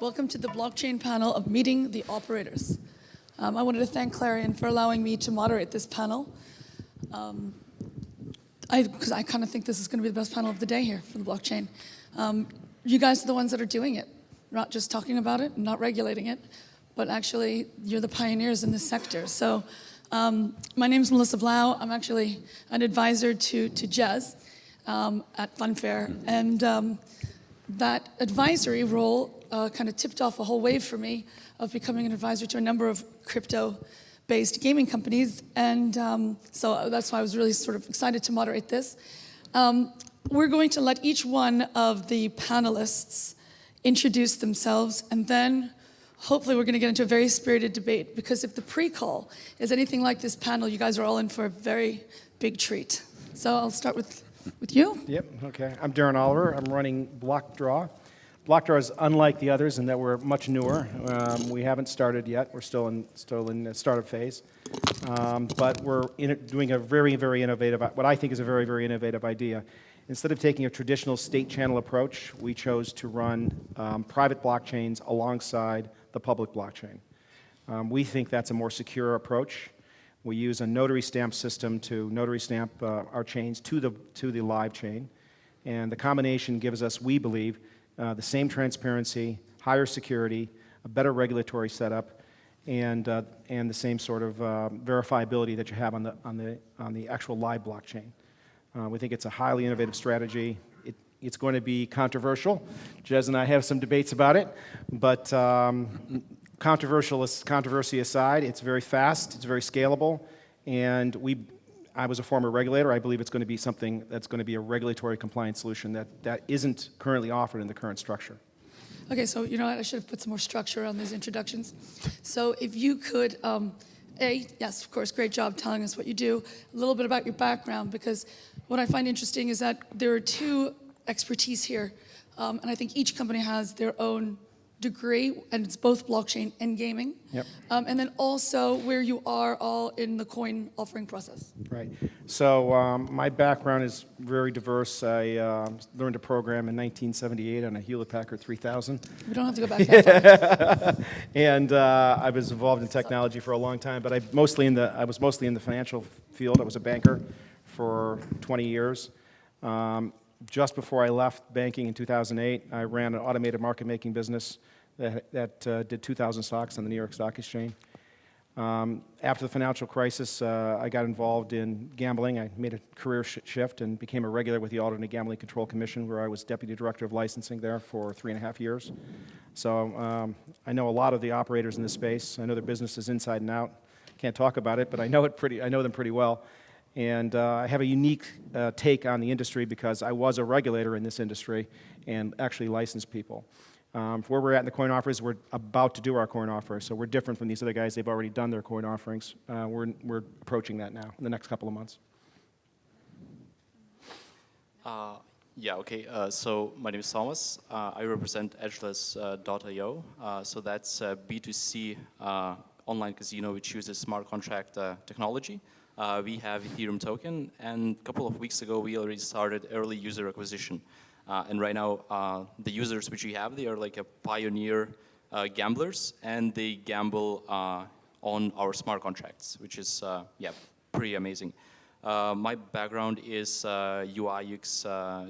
Welcome to the blockchain panel of Meeting the Operators. I wanted to thank Clarion for allowing me to moderate this panel. Because I kind of think this is going to be the best panel of the day here for the blockchain. You guys are the ones that are doing it, not just talking about it, not regulating it, but actually you're the pioneers in this sector. So my name is Melissa Blau. I'm actually an advisor to Jez at Funfair. And that advisory role kind of tipped off a whole wave for me of becoming an advisor to a number of crypto-based gaming companies. And so that's why I was really sort of excited to moderate this. We're going to let each one of the panelists introduce themselves, and then hopefully we're going to get into a very spirited debate, because if the pre-call is anything like this panel, you guys are all in for a very big treat. So I'll start with you. Yep, okay. I'm Darin Oliver. I'm running BlockDraw. BlockDraw is unlike the others in that we're much newer. We haven't started yet. We're still in the startup phase. But we're doing a very, very innovative, what I think is a very, very innovative idea. Instead of taking a traditional state channel approach, we chose to run private blockchains alongside the public blockchain. We think that's a more secure approach. We use a notary stamp system to notary stamp our chains to the live chain. And the combination gives us, we believe, the same transparency, higher security, a better regulatory setup, and the same sort of verifiability that you have on the actual live blockchain. We think it's a highly innovative strategy. It's going to be controversial. Jez and I have some debates about it, but controversy aside, it's very fast, it's very scalable, and I was a former regulator. I believe it's going to be something that's going to be a regulatory compliance solution that isn't currently offered in the current structure. Okay, so you know what? I should have put some more structure on these introductions. So if you could, yes, of course, great job telling us what you do, a little bit about your background, because what I find interesting is that there are two expertise here, and I think each company has their own degree, and it's both blockchain and gaming. Yep. And then also where you are all in the coin offering process. Right. So my background is very diverse. I learned to program in 1978 on a Hewlett-Packard 3000. We don't have to go back that far. And I was involved in technology for a long time, but I was mostly in the financial field. I was a banker for 20 years. Just before I left banking in 2008, I ran an automated market-making business that did 2,000 stocks on the New York Stock Exchange. After the financial crisis, I got involved in gambling. I made a career shift and became a regular with the Audit and Gambling Control Commission, where I was Deputy Director of Licensing there for 3.5 years. So I know a lot of the operators in this space. I know their businesses inside and out. Can't talk about it, but I know them pretty well. And I have a unique take on the industry because I was a regulator in this industry and actually licensed people. For where we're at in the coin offers, we're about to do our coin offer, so we're different from these other guys. They've already done their coin offerings. We're approaching that now in the next couple of months. Yeah, okay. So my name is Thomas. I represent Edgeless.io. So that's a B2C online casino which uses smart contract technology. We have Ethereum token, and a couple of weeks ago we already started early user acquisition. And right now the users which we have, they are like a pioneer gamblers, and they gamble on our smart contracts, which is yeah, pretty amazing. My background is UI UX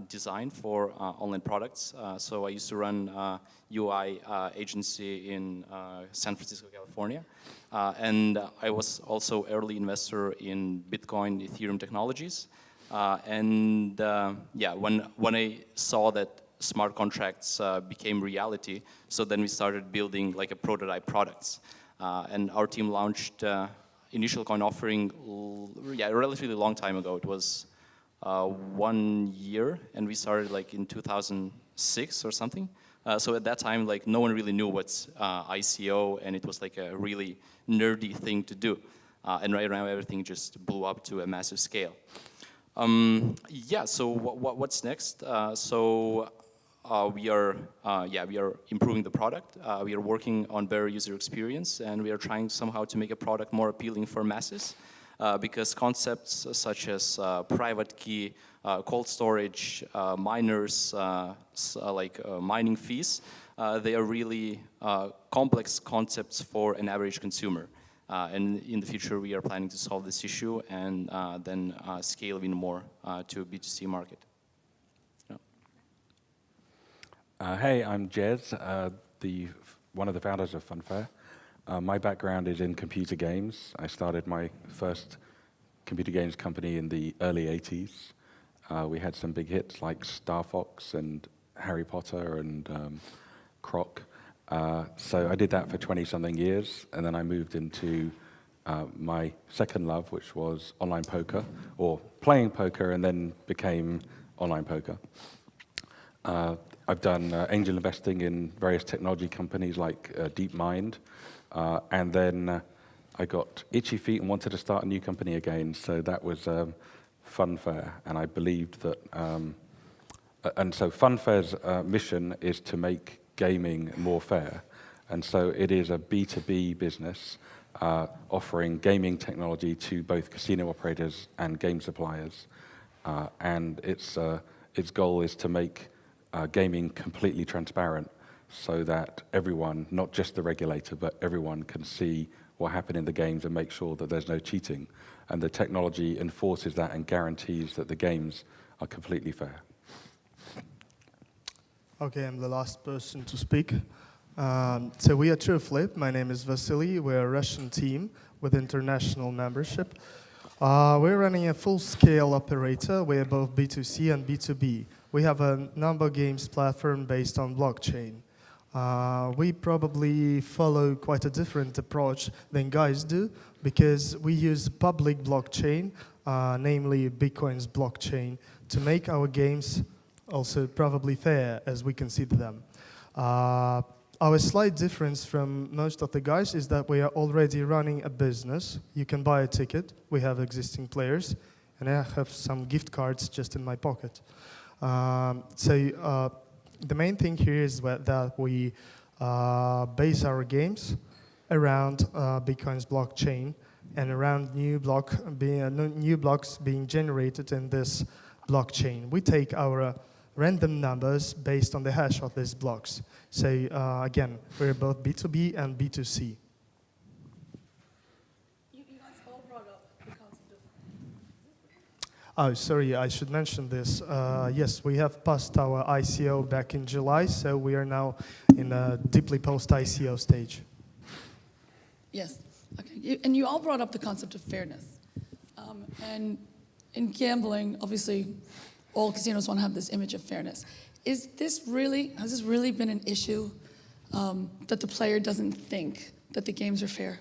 design for online products. So I used to run UI agency in San Francisco, California. And I was also early investor in Bitcoin, Ethereum technologies. Yeah, when I saw that smart contracts became reality, so then we started building like a prototype products. And our team launched initial coin offering, yeah, a relatively long time ago. It was 1 year, and we started like in 2006 or something. So at that time, like no one really knew what's ICO, and it was like a really nerdy thing to do. And right now, everything just blew up to a massive scale. Yeah. So what's next? We are improving the product. We are working on better user experience, and we are trying somehow to make a product more appealing for masses. Because concepts such as private key, cold storage, miners, mining fees, they are really complex concepts for an average consumer. And in the future, we are planning to solve this issue and then scale even more to a B2C market. Yeah. Hey, I'm Jez, one of the founders of Funfair. My background is in computer games. I started my first computer games company in the early 80s. We had some big hits like Star Fox and Harry Potter and Croc. So I did that for 20-something years, and then I moved into my second love, which was online poker, or playing poker, and then became online poker. I've done angel investing in various technology companies like DeepMind, and then I got itchy feet and wanted to start a new company again, so that was Funfair, and I believed that, and so Funfair's mission is to make gaming more fair, and so it is a B2B business offering gaming technology to both casino operators and game suppliers, and its goal is to make gaming completely transparent so that everyone, not just the regulator, but everyone can see what happened in the games and make sure that there's no cheating. And the technology enforces that and guarantees that the games are completely fair. Okay, I'm the last person to speak. So we are TrueFlip. My name is Vasily. We're a Russian team with international membership. We're running a full-scale operator. We're both B2C and B2B. We have a number games platform based on blockchain. We probably follow quite a different approach than guys do because we use public blockchain, namely Bitcoin's blockchain, to make our games also probably fair as we consider them. Our slight difference from most of the guys is that we are already running a business. You can buy a ticket. We have existing players, and I have some gift cards just in my pocket. The main thing here is that we base our games around Bitcoin's blockchain and around new blocks being generated in this blockchain. We take our random numbers based on the hash of these blocks. So again, we're both B2B and B2C. You guys all brought up the concept of... Oh, sorry, I should mention this. Yes, we have passed our ICO back in July, so we are now in a deeply post-ICO stage. Yes, okay. And you all brought up the concept of fairness. And in gambling, obviously, all casinos want to have this image of fairness. Has this really been an issue that the player doesn't think that the games are fair?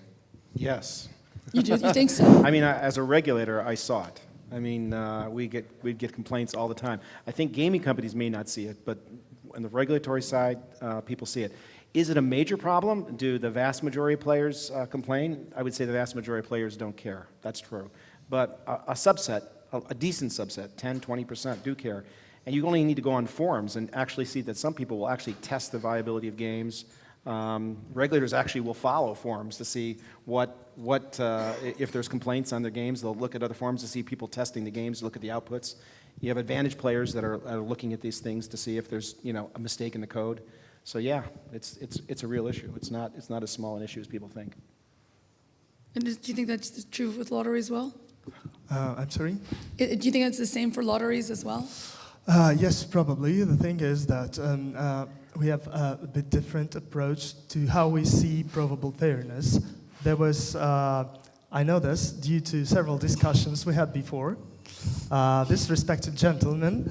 Yes. You do? You think so? I mean, as a regulator, I saw it. I mean, we'd get complaints all the time. I think gaming companies may not see it, but on the regulatory side, people see it. Is it a major problem? Do the vast majority of players complain? I would say the vast majority of players don't care. That's true. But a subset, a decent subset, 10, 20% do care. And you only need to go on forums and actually see that some people will actually test the viability of games. Regulators actually will follow forums to see if there's complaints on their games. They'll look at other forums to see people testing the games, look at the outputs. You have advantage players that are looking at these things to see if there's a mistake in the code. So yeah, it's a real issue. It's not as small an issue as people think. And do you think that's true with lottery as well? I'm sorry? Do you think it's the same for lotteries as well? Yes, probably. The thing is that we have a bit different approach to how we see probable fairness. There was, I know this, due to several discussions we had before, this respected gentleman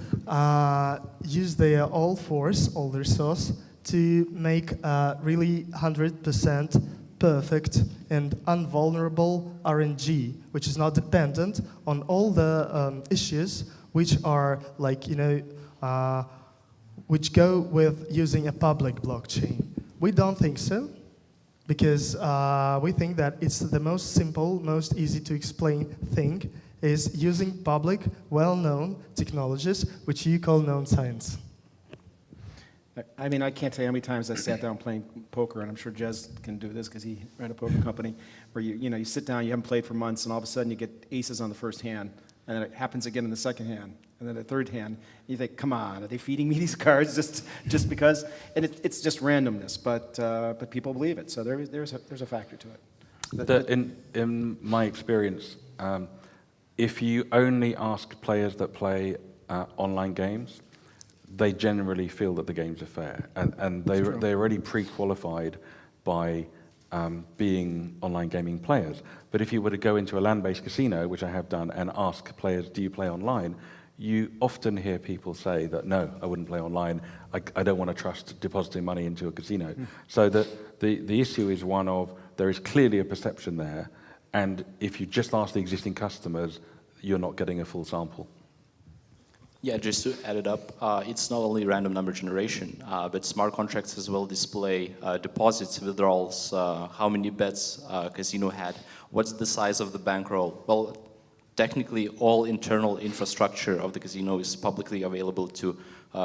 used their all force, all their resource, to make a really 100% perfect and invulnerable RNG, which is not dependent on all the issues which are like, which go with using a public blockchain. We don't think so, because we think that it's the most simple, most easy to explain thing is using public, well-known technologies, which you call known science. I mean, I can't tell you how many times I sat down playing poker, and I'm sure Jez can do this because he ran a poker company, where you sit down, you haven't played for months, and all of a sudden you get aces on the first hand, and then it happens again in the second hand, And then a third hand, you think, come on, are they feeding me these cards just because? And it's just randomness, but people believe it. So there's a factor to it. In my experience, if you only ask players that play online games, they generally feel that the games are fair, and they're already pre-qualified by being online gaming players. But if you were to go into a land-based casino, which I have done, and ask players, do you play online? You often hear people say that, no, I wouldn't play online. I don't want to trust depositing money into a casino. So the issue is one of, there is clearly a perception there, and if you just ask the existing customers, you're not getting a full sample. Yeah, just to add it up, it's not only random number generation, but smart contracts as well display deposits, withdrawals, how many bets casino had, what's the size of the bankroll. Well, technically, all internal infrastructure of the casino is publicly available to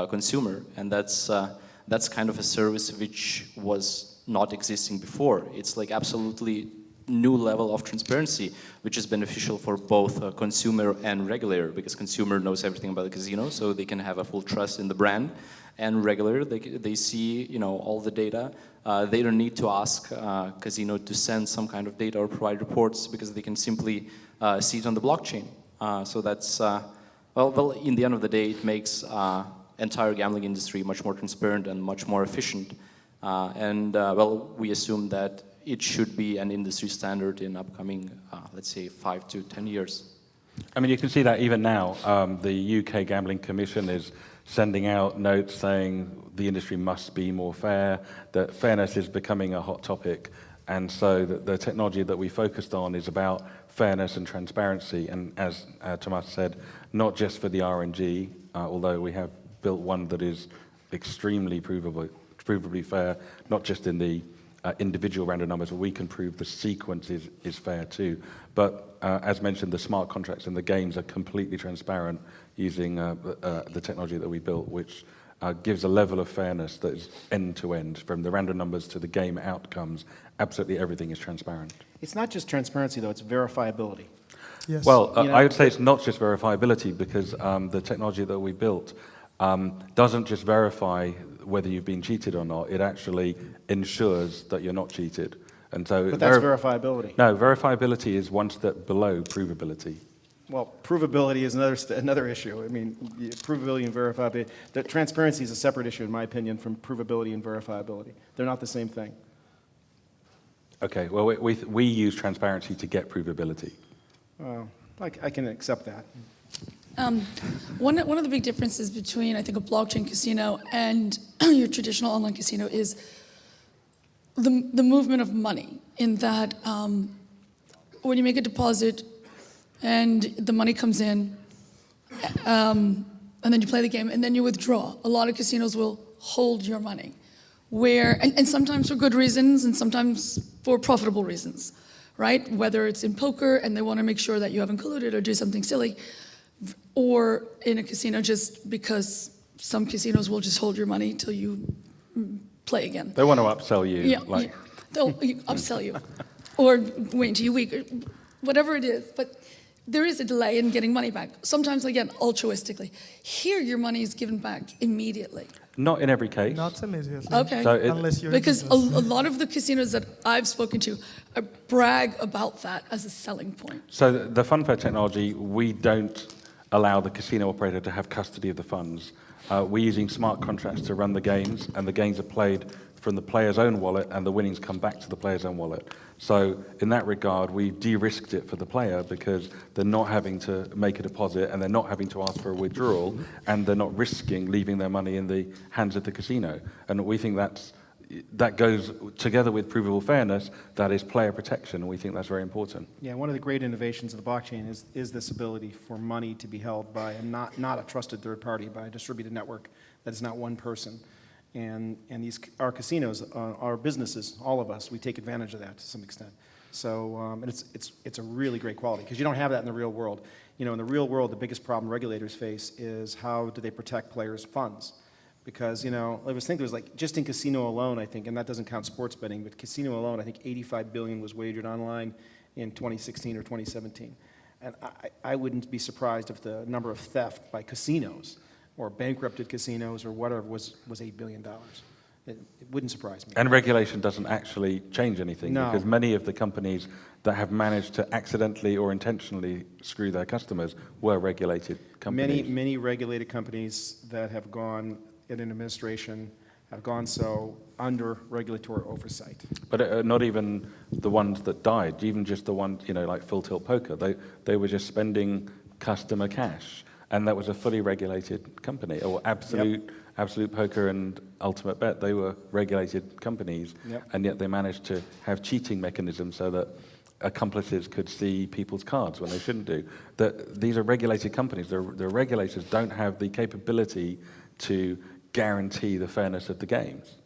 consumer, and that's kind of a service which was not existing before. It's like absolutely new level of transparency, which is beneficial for both consumer and regulator, because consumer knows everything about the casino, so they can have a full trust in the brand, and regulator, they see all the data. They don't need to ask casino to send some kind of data or provide reports, because they can simply see it on the blockchain. So that's well, in the end of the day, it makes entire gambling industry much more transparent and much more efficient. Well, we assume that it should be an industry standard in upcoming, let's say, 5 to 10 years. I mean, you can see that even now. The UK Gambling Commission is sending out notes saying the industry must be more fair, that fairness is becoming a hot topic. And so the technology that we focused on is about fairness and transparency. And as Tomas said, not just for the RNG, although we have built one that is extremely provably fair, not just in the individual random numbers, but we can prove the sequence is fair too. But as mentioned, the smart contracts and the games are completely transparent using the technology that we built, which gives a level of fairness that is end-to-end, from the random numbers to the game outcomes. Absolutely everything is transparent. It's not just transparency, though, it's verifiability. Yes. Well, I would say it's not just verifiability, because the technology that we built doesn't just verify whether you've been cheated or not. It actually ensures that you're not cheated. And so But that's verifiability. No, verifiability is one step below provability. Well, provability is another issue. I mean, provability and verifiability. The transparency is a separate issue, in my opinion, from provability and verifiability. They're not the same thing. Okay, well, we use transparency to get provability. I can accept that. One of the big differences between, I think, a blockchain casino and your traditional online casino is the movement of money, in that when you make a deposit and the money comes in, and then you play the game, and then you withdraw. A lot of casinos will hold your money, and sometimes for good reasons, and sometimes for profitable reasons, right? Whether it's in poker and they want to make sure that you haven't colluded or do something silly, or in a casino just because some casinos will just hold your money till you play again. They want to upsell you. Yeah, they'll upsell you, or wait until you weak, or whatever it is. But there is a delay in getting money back. Sometimes, again, altruistically. Here, your money is given back immediately. Not in every case. Not immediately. Okay. So Unless you're Because a lot of the casinos that I've spoken to brag about that as a selling point. So the Funfair technology, we don't allow the casino operator to have custody of the funds. We're using smart contracts to run the games, and the games are played from the player's own wallet, and the winnings come back to the player's own wallet. So in that regard, we've de-risked it for the player, because they're not having to make a deposit, and they're not having to ask for a withdrawal, and they're not risking leaving their money in the hands of the casino. And we think that goes together with provable fairness. That is player protection, and we think that's very important. Yeah, one of the great innovations of the blockchain is this ability for money to be held by not a trusted third party, by a distributed network that is not one person. And our casinos, our businesses, all of us, we take advantage of that to some extent. So and it's a really great quality, because you don't have that in the real world. In the real world, the biggest problem regulators face is how do they protect players' funds? Because, I was thinking, just in casino alone, I think, and that doesn't count sports betting, but casino alone, I think 85 billion was wagered online in 2016 or 2017. And I wouldn't be surprised if the number of theft by casinos or bankrupted casinos or whatever was $8 billion. It wouldn't surprise me. And regulation doesn't actually change anything, No. because many of the companies that have managed to accidentally or intentionally screw their customers were regulated companies. Many regulated companies that have gone in an administration have gone so under regulatory oversight. But not even the ones that died, even just the ones, like Full Tilt Poker, they were just spending customer cash, and that was a fully regulated company. Or Absolute Poker and Ultimate Bet, they were regulated companies, and yet they managed to have cheating mechanisms so that accomplices could see people's cards when they shouldn't do. These are regulated companies. The regulators don't have the capability to guarantee the fairness of the games.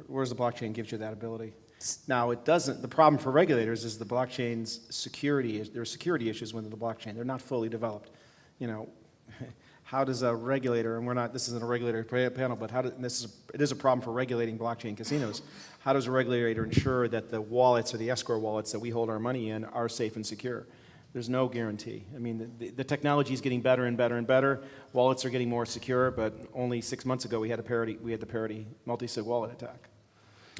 Whereas the blockchain gives you that ability. Now, it doesn't. The problem for regulators is the blockchain's security. There are security issues within the blockchain. They're not fully developed. How does a regulator, and we're not, this isn't a regulator panel, but it is a problem for regulating blockchain casinos. How does a regulator ensure that the wallets or the escrow wallets that we hold our money in are safe and secure? There's no guarantee. I mean, the technology is getting better and better and better. Wallets are getting more secure, but only 6 months ago we had the parity multi-sig wallet attack.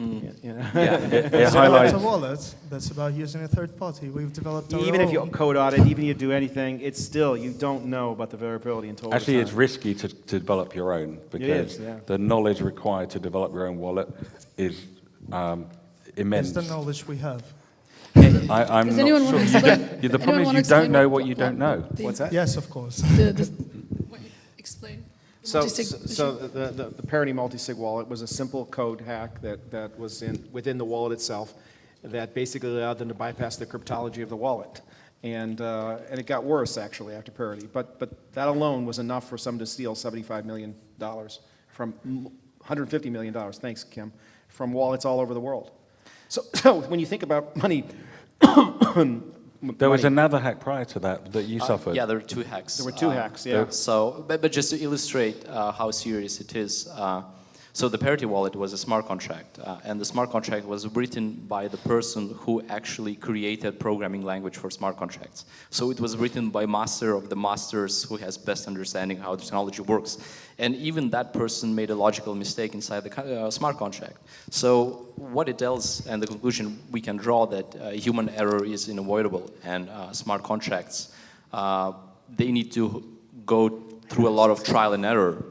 It So highlights. a wallet, that's about using a third party. We've developed our Even if you own. code audit, even if you do anything, it's still, you don't know about the variability until Actually, over it's time. risky to develop your own, because is, yeah. the knowledge required to develop your own wallet is immense. That's the knowledge we have. I'm Does not anyone want sure. to You explain? don't- the problem Anyone is wanna you don't explain know what you don't know. What's that? Yes, of course. Explain. So, Multi-sig so the parity multi-sig wallet was a simple code hack that was within the wallet itself that basically allowed them to bypass the cryptology of the wallet. And it got worse, actually, after parity. But that alone was enough for someone to steal $75 million from $150 million, thanks, Kim, from wallets all over the world. So when you think about money... There was another hack prior to that you suffered. Yeah, there were two hacks. There were two hacks, yeah. So, but just to illustrate how serious it is, so the parity wallet was a smart contract, and the smart contract was written by the person who actually created programming language for smart contracts. So it was written by master of the masters who has best understanding how the technology works. And even that person made a logical mistake inside the smart contract. So what it tells, and the conclusion we can draw, that human error is unavoidable, and smart contracts, they need to go through a lot of trial and error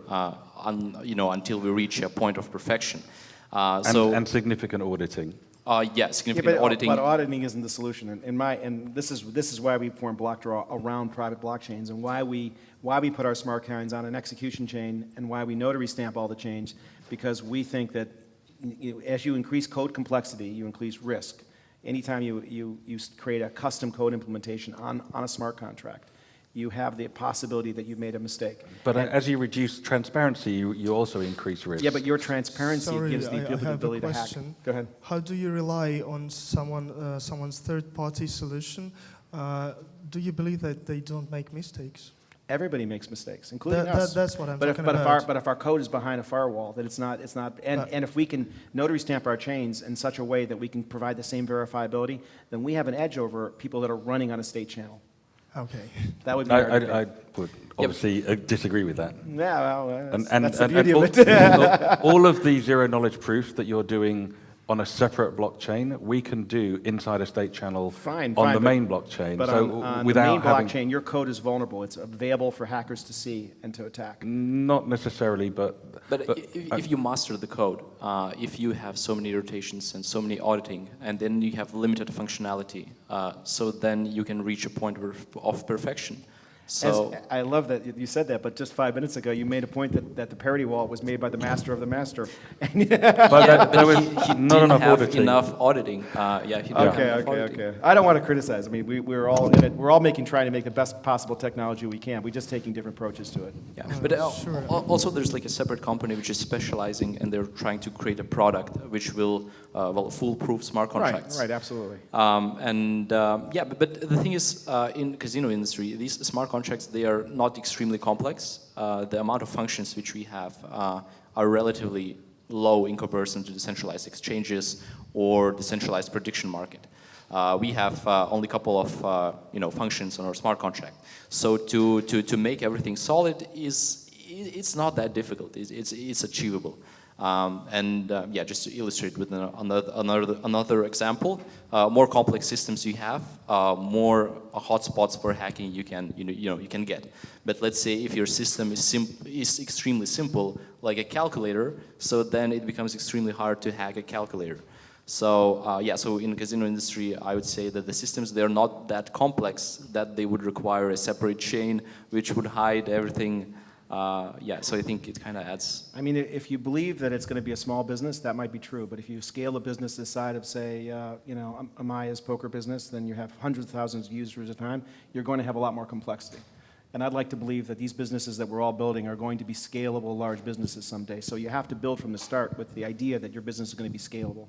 until we reach a point of perfection. And significant auditing. Significant auditing. But auditing isn't the solution. And this is why we form Blockdraw around private blockchains, and why we put our smart coins on an execution chain, and why we notary stamp all the chains, because we think that as you increase code complexity, you increase risk. Anytime you create a custom code implementation on a smart contract, you have the possibility that you've made a mistake. But as you reduce transparency, you also increase risk. Yeah, but your transparency Sorry, gives the I have a ability to hack. question. Go ahead. How do you rely on someone's third-party solution? Do you believe that they don't make mistakes? Everybody makes mistakes, including us. That's what I'm but talking if about. But if our code is behind a firewall, then it's not. And if we can notary stamp our chains in such a way that we can provide the same verifiability, then we have an edge over people that are running on a state channel. Okay. That would be our debate. I would obviously disagree with that. Yeah, well, And that's the beauty of it. all of the zero-knowledge proofs that you're doing on a separate blockchain, we can do inside a state channel on the main blockchain. But so on without the main having, blockchain, your code is vulnerable. It's available for hackers to see and to attack. not necessarily, but if you master the code, if you have so many rotations and so many auditing, and then you have limited functionality, so then you can reach a point of perfection. So I love that you said that, but just 5 minutes ago you made a point that the parity wallet was made by the master of the master. but there was he not didn't enough have auditing. enough auditing. He didn't have enough auditing. Okay. I don't want to criticize. I mean, we're all in it. We're all trying to make the best possible technology we can. We're just taking different approaches to it. Yeah, but also there's like a separate company which is specializing, and they're trying to create a product which will foolproof smart contracts. Right, absolutely. But the thing is, in casino industry, these smart contracts, they are not extremely complex. The amount of functions which we have are relatively low in comparison to decentralized exchanges or decentralized prediction market. We have only a couple of functions on our smart contract. So to make everything solid it's not that difficult. It's achievable. Yeah, just to illustrate with another example, more complex systems you have, more hotspots for hacking you can get. But let's say if your system is extremely simple, like a calculator, so then it becomes extremely hard to hack a calculator. So yeah, so in the casino industry, I would say that the systems, they're not that complex that they would require a separate chain which would hide everything. Yeah, so I think it kind of adds. I mean, if you believe that it's going to be a small business, that might be true. But if you scale a business this side of, say, Amaya's poker business, then you have hundreds of thousands of users at a time, you're going to have a lot more complexity. And I'd like to believe that these businesses that we're all building are going to be scalable, large businesses someday. So you have to build from the start with the idea that your business is going to be scalable,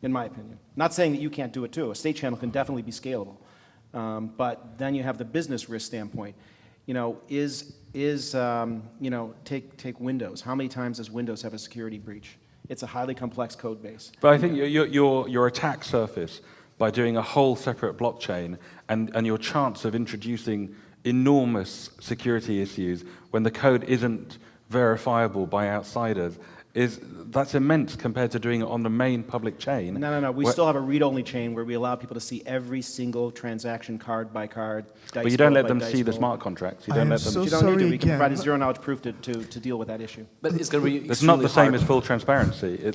in my opinion. Not saying that you can't do it too. A state channel can definitely be scalable. But then you have the business risk standpoint. Take Windows. How many times does Windows have a security breach? It's a highly complex code base. But I think your attack surface, by doing a whole separate blockchain and your chance of introducing enormous security issues when the code isn't verifiable by outsiders, that's immense compared to doing it on the main public chain. No. We still have a read-only chain where we allow people to see every single transaction card by card. But you don't let them see the smart contracts. You don't let them. You don't need to. We can provide a zero-knowledge proof to deal with that issue. But it's going to be. It's not the same as full transparency.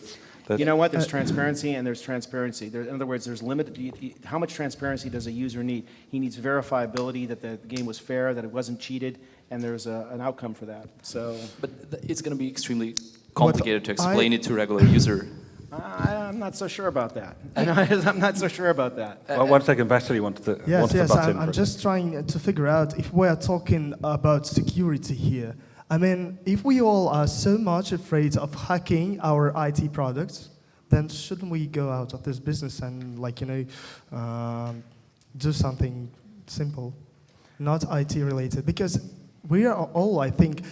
You know what? There's transparency and there's transparency. In other words, there's limited. How much transparency does a user need? He needs verifiability that the game was fair, that it wasn't cheated, and there's an outcome for that. So. But it's going to be extremely complicated to explain it to a regular user. I'm not so sure about that. I'm not so sure about that. Well, 1 second, Vasily wants to butt in. I'm just trying to figure out if we're talking about security here. I mean, if we all are so much afraid of hacking our IT products, then shouldn't we go out of this business and, do something simple, not IT related? Because we are all, I think,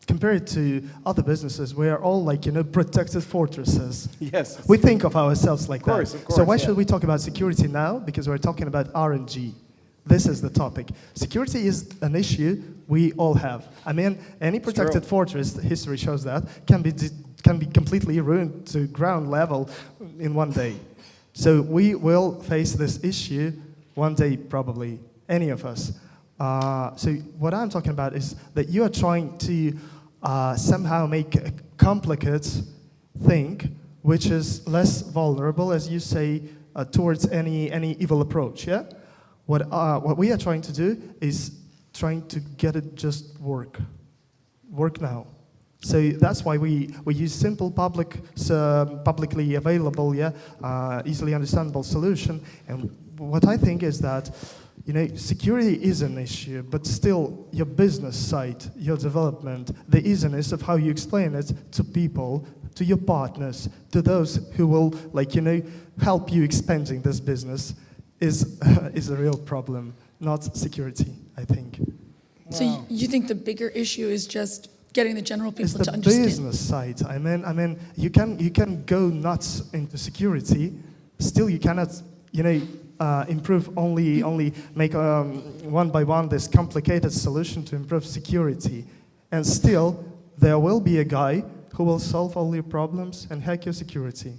compared to other businesses, we are all protected fortresses. Yes. We think of ourselves like that. Of course, so why should we talk about security now? Because we're talking about RNG. This is the topic. Security is an issue we all have. I mean, any protected fortress, history shows that, can be completely ruined to ground level in one day. So we will face this issue one day, probably, any of us. So what I'm talking about is that you are trying to somehow make a complicated thing which is less vulnerable, as you say, towards any evil approach, yeah? What we are trying to do is trying to get it just work now. So that's why we use simple publicly available, easily understandable solution. And what I think is that security is an issue, but still your business side, your development, the easiness of how you explain it to people, to your partners, to those who will help you expanding this business is a real problem, not security, I think. So you think the bigger issue is just getting the general people it's to the understand? business side. I mean, you can go nuts into security, still you cannot, improve only make one by one this complicated solution to improve security, and still there will be a guy who will solve all your problems and hack your security.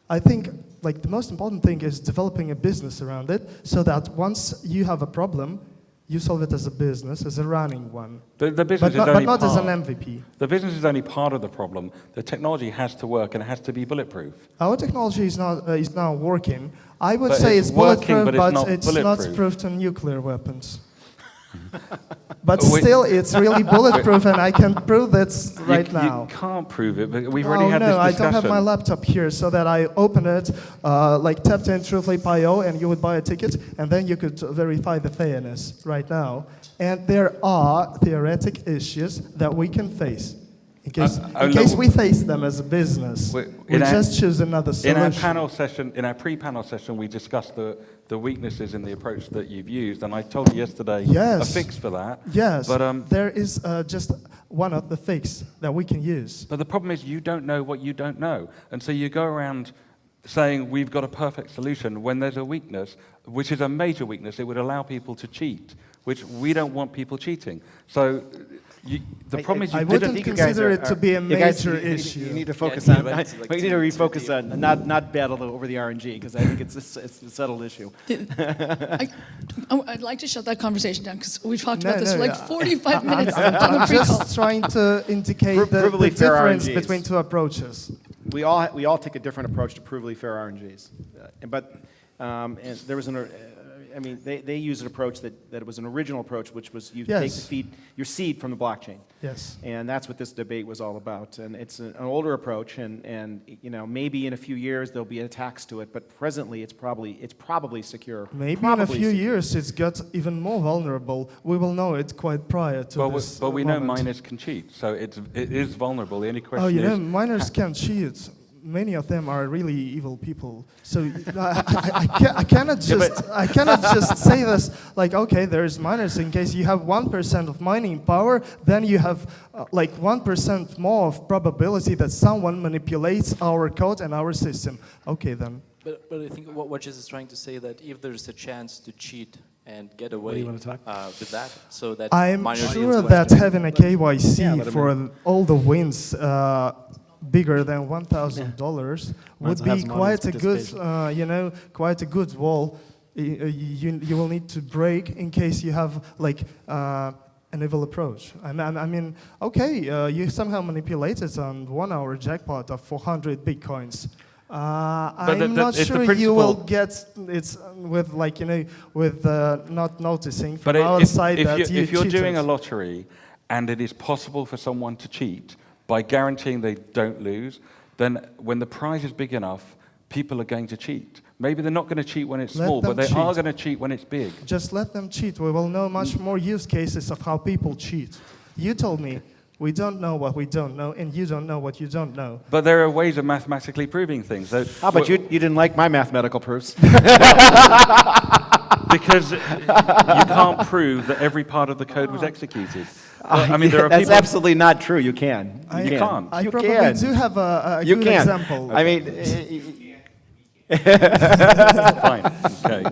I think the most important thing is developing a business around it, so that once you have a problem, you solve it as a business, as a running one. The business but not as an MVP. The business is only part of the problem. The technology has to work and it has to be bulletproof. Our technology is now working. I would But say it's it's working, bulletproof, but but it's it's not not bulletproof. proof to nuclear weapons. But still, it's really bulletproof, and I can prove that right now. You can't prove it, but we've already had this I discussion. don't have my laptop here, so that I open it, tapped in TruthLeap.io, and you would buy a ticket, and then you could verify the fairness right now. And there are theoretic issues that we can face. In case we face them as a business, we just choose another solution. In our pre-panel session, we discussed the weaknesses in the approach that you've used, and I told you yesterday a fix for that. Yes, but there is just one of the fix that we can use. But the problem is you don't know what you don't know, and so you go around saying we've got a perfect solution when there's a weakness, which is a major weakness. It would allow people to cheat, which we don't want people cheating. So the problem is I you wouldn't didn't... consider it to be a you guys- major you issue. need to focus Yeah, on, but it's like we need to to refocus be- on, not battle over the RNG, because I think it's a settled issue. I'd like to shut that conversation down because we talked No, about this no, for like yeah. 45 minutes I'm on the pre-call. just trying to indicate the Provably fair difference RNGs. between two approaches. We all take a different approach to provably fair RNGs. And there was they used an approach that was an original approach, which was you take Yes. your seed from the blockchain. Yes. And that's what this debate was all about. And it's an older approach, and maybe in a few years there'll be attacks to it, but presently it's probably secure. Maybe Probably in a few secure. years it's got even more vulnerable. We will know it quite prior to this. But we know moment. miners can cheat, so it is vulnerable. The only question Oh, you know, is... miners can cheat. Many of them are really evil people. So I cannot just say this like, okay, there's miners. In case you have 1% of mining power, then you have like 1% more of probability that someone manipulates our code and our system. Okay, then. But I think what Jess is trying to say that if there's a chance to cheat and get away do you wanna talk? with that, so that I'm minor sure deals that will- having a KYC Yeah, but I for all the wins bigger than $1,000 would to have be some quite a audience good, quite a good wall. You will need to break in case you have like an evil approach. I mean, okay, you somehow manipulated on 1 hour jackpot of 400 bitcoins. I'm not it's the sure you will principle- get it with like with not noticing from But our side that if you're doing a cheated. lottery and it is possible for someone to cheat by guaranteeing they don't lose, then when the prize is big enough, people are going to cheat. Maybe they're not going to cheat when it's Let small, but them they are cheat. going to cheat when it's big. Just let them cheat. We will know much more use cases of how people cheat. You told me we don't know what we don't know, and you don't know what you don't know. But there are ways of mathematically proving things. So How about you didn't like my mathematical proofs? Because you can't prove that every part of the code was executed. I mean, there are That's people... absolutely not true. You can. You can't. I You probably can. do have a You good can. example. I mean, Fine. Okay.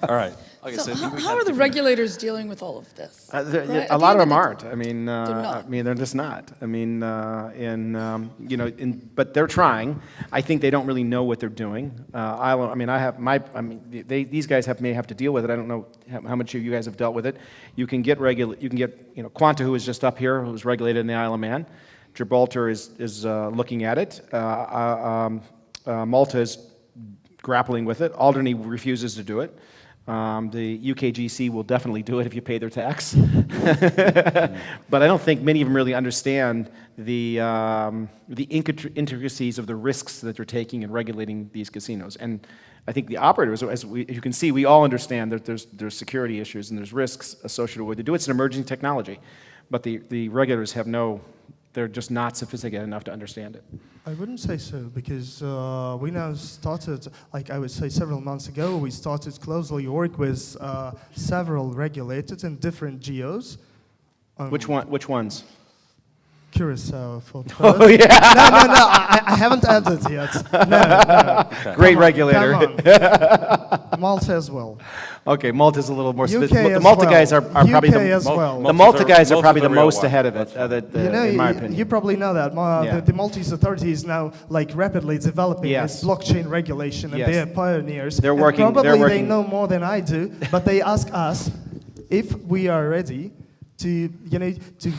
All right. Okay, So I think we how have are the different- regulators dealing with all of this? a Right? At lot the of them end aren't. I mean, not. they're just not. I mean, but they're trying. I think they don't really know what they're doing. These guys may have to deal with it. I don't know how much of you guys have dealt with it. You can get Quanta, who is just up here, who's regulated in the Isle of Man. Gibraltar is looking at it. Malta is grappling with it. Alderney refuses to do it. The UKGC will definitely do it if you pay their tax. But I don't think many of them really understand the intricacies of the risks that they're taking in regulating these casinos. And I think the operators, as you can see, we all understand that there's security issues and there's risks associated with it. It's an emerging technology. But the regulators they're just not sophisticated enough to understand it. I wouldn't say so, because we now started, like I would say several months ago, we started closely work with several regulators in different geos. Which ones? Curacao for Oh, yeah. No, I haven't added yet. No. Great Come on, regulator. come on. Malta as well. Okay, Malta's a little more UK sophisticated. The as Malta well. guys are probably UK as well. the Malta guys are Malta's probably the the real most one. ahead of it, in my opinion. You probably know that. Yeah. The Maltese authority is now like rapidly developing Yes. its blockchain regulation, and Yes. they are pioneers. They're And working- Probably they're they working- know more than I do, but they ask us if we are ready to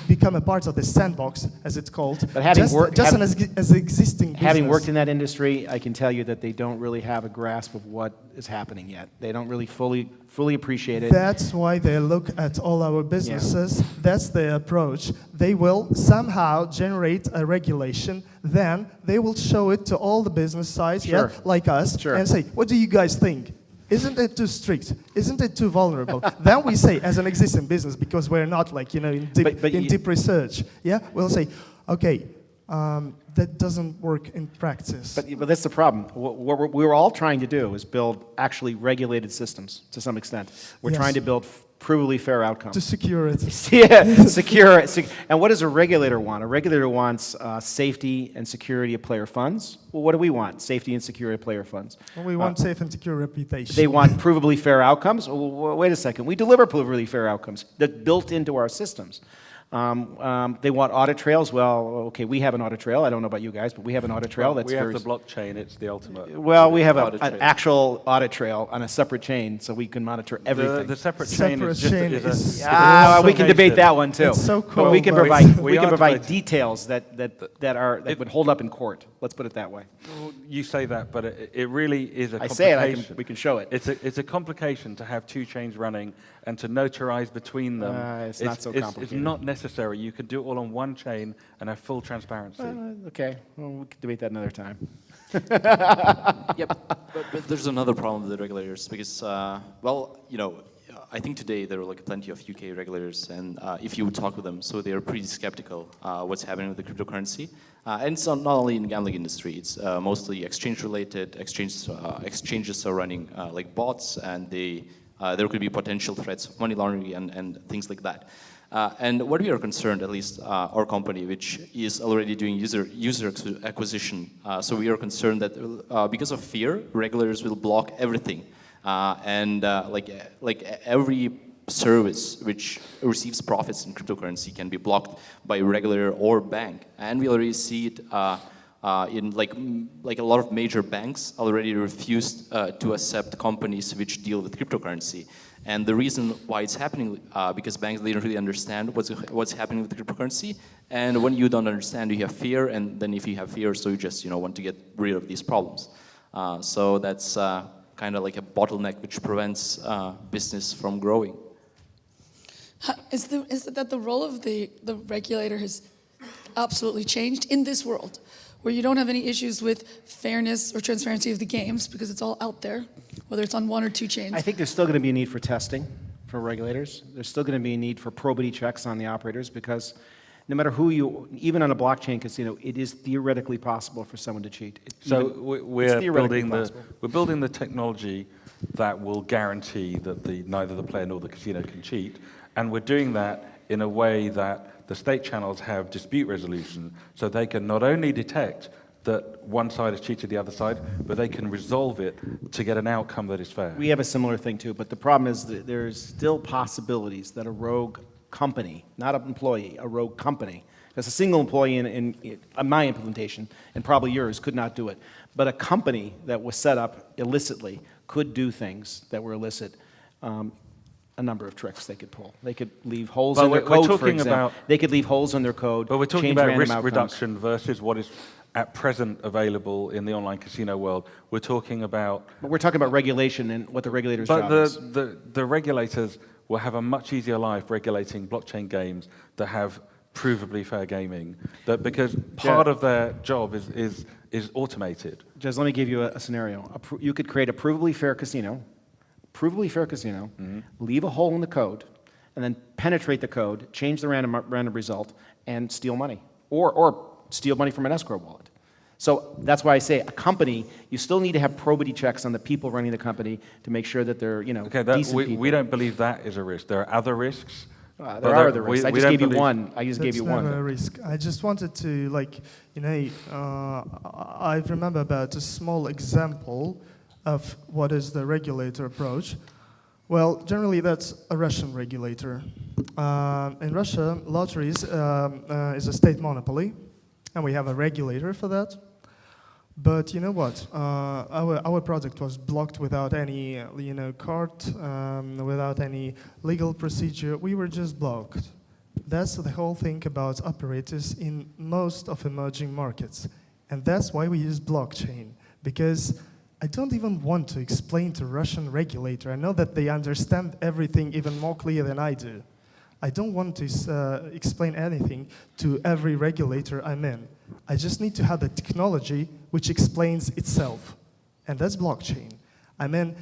become a part of the sandbox, as it's called. But having just worked- just hav- as existing business. Having worked in that industry, I can tell you that they don't really have a grasp of what is happening yet. They don't really fully appreciate it. That's why they look at all our businesses. That's their approach. They will somehow generate a regulation. Then they will show it to all the business sides, Sure. like us, Sure. and say, "What do you guys think? Isn't it too strict? Isn't it too vulnerable?" Then we say, as an existing business, because we're not like in deep, But you- deep research, we'll say, "Okay, that doesn't work in practice." But that's the problem. What we're all trying to do is build actually regulated systems to some extent. We're Yes. trying to build provably fair outcomes. To secure it. Yeah, secure. And what does a regulator want? A regulator wants safety and security of player funds. Well, what do we want? Safety and security of player funds. Well, we want safe and secure reputation. They want provably fair outcomes. Well, wait a second. We deliver provably fair outcomes that built into our systems. They want audit trails. Well, okay, we have an audit trail. I don't know about you guys, but we have an audit trail. Well, That's we have very the blockchain. It's the ultimate. well, we have Audit an trail. actual audit trail on a separate chain, so we can monitor everything. The separate chain is just chain is is- We can debate that one too. It's so But we cool, can but provide we we can are provide debating. details that would hold up in court. Let's put it that way. You say that, but it really is a I say it. complication. We can show it. It's a complication to have two chains running and to notarize between them. It's not so It's complicated. not necessary. You can do it all on one chain and have full transparency. Okay, well, we can debate that another time. Yep, but there's another problem with the regulators because, well, you know, I think today there are like plenty of UK regulators, and if you would talk with them, so they are pretty skeptical what's happening with the cryptocurrency. And it's not only in the gambling industry; it's mostly exchange-related. Exchanges are running like bots, and there could be potential threats of money laundering and things like that. And what we are concerned, at least our company, which is already doing user acquisition, so we are concerned that because of fear, regulators will block everything, and like every service which receives profits in cryptocurrency can be blocked by a regulator or bank, and we already see it. In like a lot of major banks already refused to accept companies which deal with cryptocurrency. And the reason why it's happening, because banks, they don't really understand what's happening with cryptocurrency. And when you don't understand, you have fear. And then if you have fear, so you just want to get rid of these problems. So that's kind of like a bottleneck which prevents business from growing. Is it that the role of the regulator has absolutely changed in this world, where you don't have any issues with fairness or transparency of the games because it's all out there, whether it's on one or two chains? I think there's still going to be a need for testing for regulators. There's still going to be a need for probity checks on the operators because no matter who even on a blockchain casino, it is theoretically possible for someone to cheat. So we're theoretically building the technology that will guarantee that neither the player nor the casino can cheat, and we're doing that in a way that the state channels have dispute resolution, so they can not only detect that one side has cheated the other side, but they can resolve it to get an outcome that is fair. We have a similar thing too, but the problem is that there's still possibilities that a rogue company, not an employee, a rogue company, because a single employee in my implementation, and probably yours, could not do it, but a company that was set up illicitly could do things that were illicit. A number of tricks they could pull. They could leave holes in their code, for example. They could leave holes in their code. But we're talking change about random risk outcomes. reduction versus what is at present available in the online casino world. We're talking about... But we're talking about regulation and what the regulator's job is. But the regulators will have a much easier life regulating blockchain games that have provably fair gaming, because part of their job is automated. Jez, let me give you a scenario. You could create a provably fair casino, leave a hole in the code, and then penetrate the code, change the random result, and steal money, or steal money from an escrow wallet. So that's why I say a company, you still need to have probity checks on the people running the company to make sure that they're decent people. We don't believe that is a risk. There are other risks. There are other risks. I just gave you one. That's never a risk. I just wanted to, I remember about a small example of what is the regulator approach. Well, generally that's a Russian regulator. In Russia, lotteries is a state monopoly, and we have a regulator for that. But you know what? Our product was blocked without any, court, without any legal procedure. We were just blocked. That's the whole thing about operators in most of emerging markets. And that's why we use blockchain, because I don't even want to explain to Russian regulator. I know that they understand everything even more clear than I do. I don't want to explain anything to every regulator I'm in. I just need to have the technology which explains itself, and that's blockchain. I mean,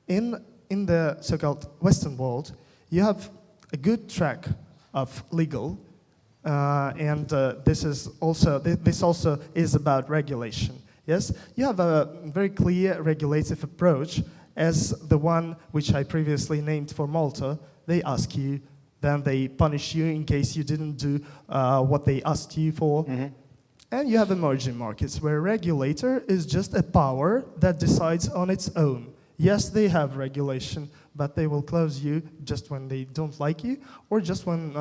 in the so-called Western world, you have a good track of legal, and this also is about regulation. Yes, you have a very clear regulative approach, as the one which I previously named for Malta. They ask you, then they punish you in case you didn't do what they asked you for. And you have emerging markets where regulator is just a power that decides on its own. Yes, they have regulation, but they will close you just when they don't like you, or just when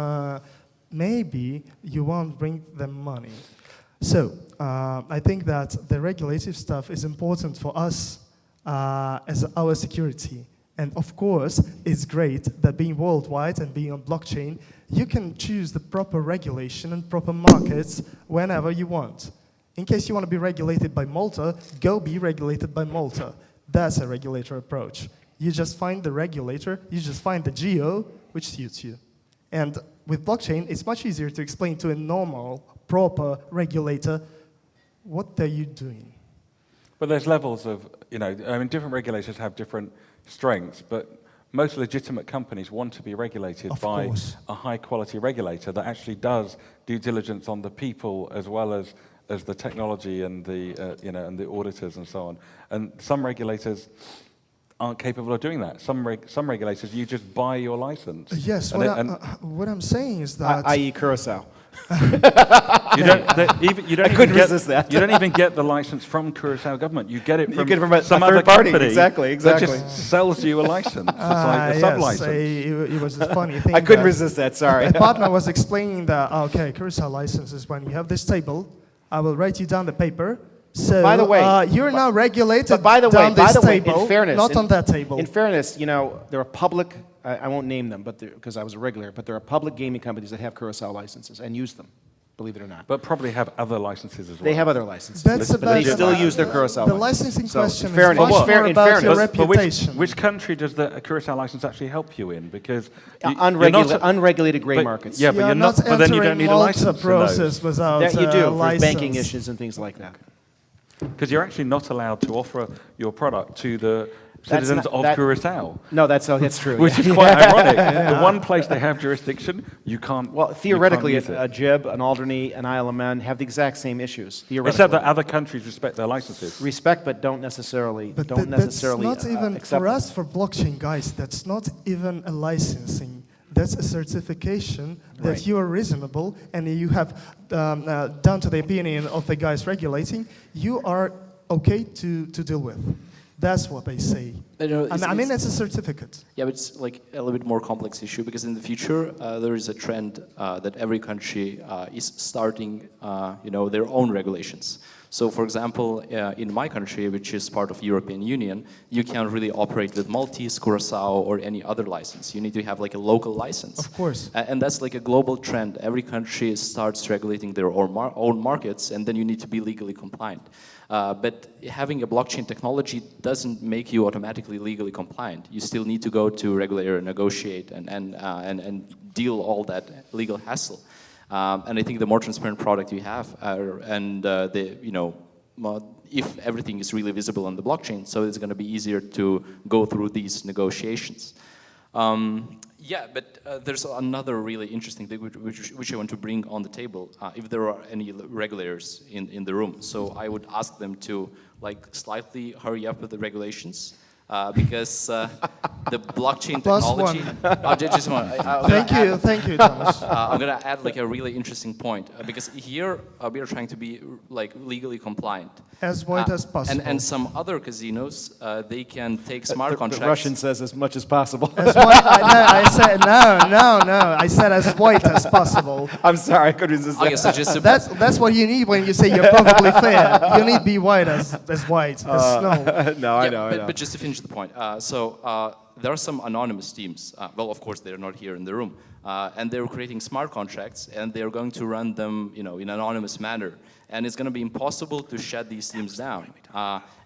maybe you won't bring them money. So I think that the regulative stuff is important for us as our security. And of course, it's great that being worldwide and being on blockchain, you can choose the proper regulation and proper markets whenever you want. In case you want to be regulated by Malta, go be regulated by Malta. That's a regulator approach. You just find the regulator, you just find the geo which suits you. And with blockchain, it's much easier to explain to a normal, proper regulator what are you doing. But there's levels of, different regulators have different strengths, but most legitimate companies want to be regulated by a high-quality regulator that actually does due diligence on the people as well as the technology and the auditors and so on. And some regulators aren't capable of doing that. Some regulators, you just buy your license. Yes, what I'm saying is that... I.e. Curacao. You don't couldn't resist that. You don't even get the license from Curacao government. You get it from, some other third party. company Exactly. that just sells you a license. It's like a sub-license. It was a funny thing. I couldn't resist that, sorry. A partner was explaining that, okay, Curacao license is when you have this table, I will write you down the paper. So by the way, you're now regulated but by the way, table, in fairness, not on that table. In fairness, there are public, I won't name them, but because I was a regulator, but there are public gaming companies that have Curacao licenses and use them, believe it or not. But probably have other licenses as well. They have other licenses, That's but they still use their Curacao The license. licensing question fair is enough. much more In about fairness, your But reputation. which country does the Curacao license actually help you in? Because unregulated gray markets. Yeah, but You're you're not. But then you don't need a license for those. process without That you do for license. banking issues and things like that. Because you're actually not allowed to offer your product to the citizens of Curacao. No, that's true. Which is quite ironic. The one place they have jurisdiction, you can't. Well, theoretically, you can't use a JIB, an Alderney, an Isle of Man have the exact same issues. Except that other countries respect their licenses. Respect, but don't necessarily That's not even accept for us, for blockchain guys. That's not even a licensing. That's a certification that Right. you are reasonable and you have, down to the opinion of the guys regulating, you are okay to deal with. That's what they say. I mean, it's a certificate. Yeah, but it's like a little bit more complex issue because in the future there is a trend that every country is starting, their own regulations. So, for example, in my country, which is part of European Union, you can't really operate with Maltese, Curacao, or any other license. You need to have like a local license. Of course. And that's like a global trend. Every country starts regulating their own markets, and then you need to be legally compliant. But having a blockchain technology doesn't make you automatically legally compliant. You still need to go to regulator, negotiate, and deal all that legal hassle. And I think the more transparent product you have, if everything is really visible on the blockchain, so it's going to be easier to go through these negotiations. But there's another really interesting thing which I want to bring on the table, if there are any regulators in the room. So I would ask them to slightly hurry up with the regulations. Because the blockchain technology. Thank you, Thomas. I'm gonna add a really interesting point because here we are trying to be legally compliant, as wide as possible. And some other casinos they can take smart contracts. The Russian says as much as possible. As wide, I said no. I said as wide as possible. I'm sorry, I couldn't resist that. Okay, so just That's what you need when you say you're perfectly fair. You need to be wide as wide as snow. No, I know. But just to finish the point, there are some anonymous teams. Well, of course, they're not here in the room, and they're creating smart contracts, and they're going to run them, in an anonymous manner. And it's going to be impossible to shut these teams down.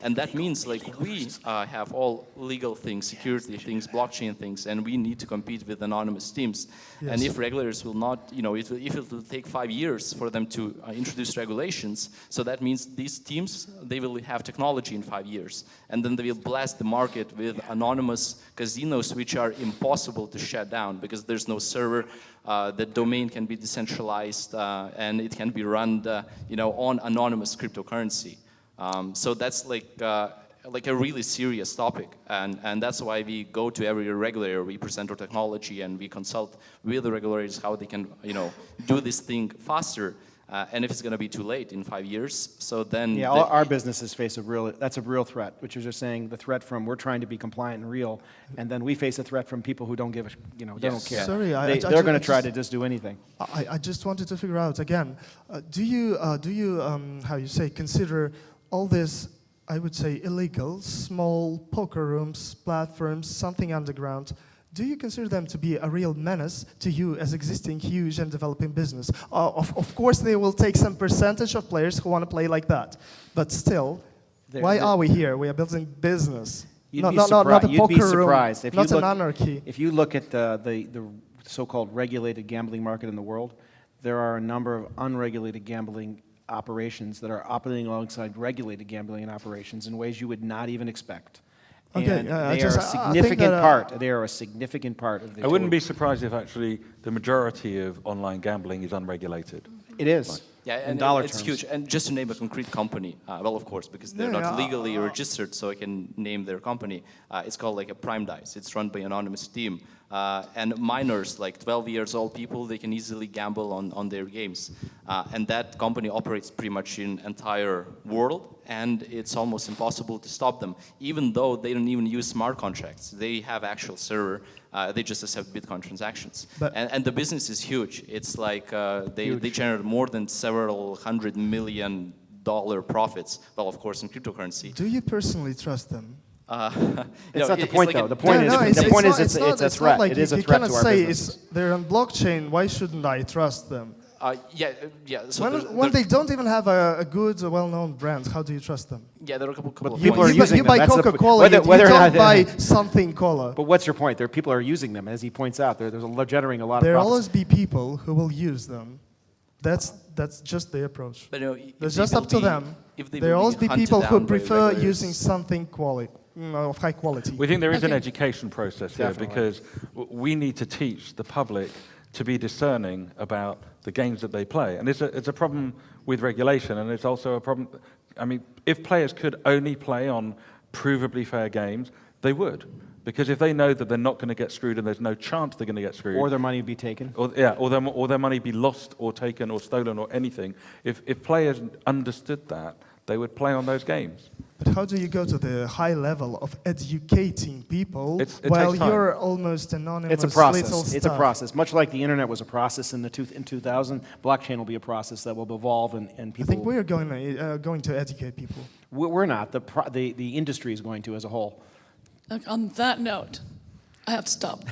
And that means we have all legal things, security things, blockchain things, and we need to compete with anonymous teams. Yes. And if regulators will not, if it will take 5 years for them to introduce regulations, so that means these teams, they will have technology in 5 years. And then they will blast the market with anonymous casinos, which are impossible to shut down because there's no server. The domain can be decentralized and it can be run, on anonymous cryptocurrency. So that's like a really serious topic, and that's why we go to every regulator, we present our technology, and we consult with the regulators how they can, do this thing faster. And if it's going to be too late in 5 years, so then Yeah, our businesses face that's a real threat, which is just saying the threat from we're trying to be compliant and real, and then we face a threat from people who don't give a, they don't care. Sorry, they're going to try to just do anything. I just wanted to figure out again, do you how you say, consider all this, I would say, illegal, small poker rooms, platforms, something underground, do you consider them to be a real menace to you as existing huge and developing business? Of course, they will take some percentage of players who want to play like that. But still, why are we here? We are building business. You'd Not be a surprised. poker You'd be room, surprised. not an anarchy. If you look at the so-called regulated gambling market in the world, there are a number of unregulated gambling operations that are operating alongside regulated gambling operations in ways you would not even expect. Okay, And I they are a significant part. They are a significant part of the. I wouldn't be surprised if actually the majority of online gambling is unregulated. It is. Yeah, in and dollar it's terms. huge. And just to name a concrete company, well, of course, because they're not legally registered, so I can name their company. It's called like a Prime Dice. It's run by an anonymous team. And minors, like 12 years old people, they can easily gamble on their games. And that company operates pretty much in entire world, and it's almost impossible to stop them, even though they don't even use smart contracts. They have actual server. They just accept Bitcoin transactions. And the business is huge. It's like they generate more than several $100 million profits. Well, of course, in cryptocurrency. Do you personally trust them? It's not the point, though. The point is, it's a threat. Like it is a you threat cannot to our say business. they're on blockchain. Why shouldn't I trust them? Yeah. So When they don't even have a good, well-known brand, how do you trust them? yeah, there are a couple of people points. are using you them. buy That's the Coca-Cola. point. You Whether or don't not buy something cola. But what's your point? People are using them, as he points out. There's generating a lot There of will profits. always be people who will use them. That's just the approach. But, It's just up to them. There will always be people who prefer using something of high quality. We think there is an Okay. education process here Definitely. because we need to teach the public to be discerning about the games that they play. And it's a problem with regulation, and it's also a problem. I mean, if players could only play on provably fair games, they would. Because if they know that they're not going to get screwed and there's no chance they're going to get screwed, Or their money be taken. or their money be lost or taken or stolen or anything, if players understood that, they would play on those games. But how do you go to the high level of educating people It while takes time. you're almost anonymous? It's a little process. It's a stuff? process. Much like the internet was a process in 2000, blockchain will be a process that will evolve, and I people. think we're going to educate people. We're not. The industry is going to as a whole. On that note, I have to stop.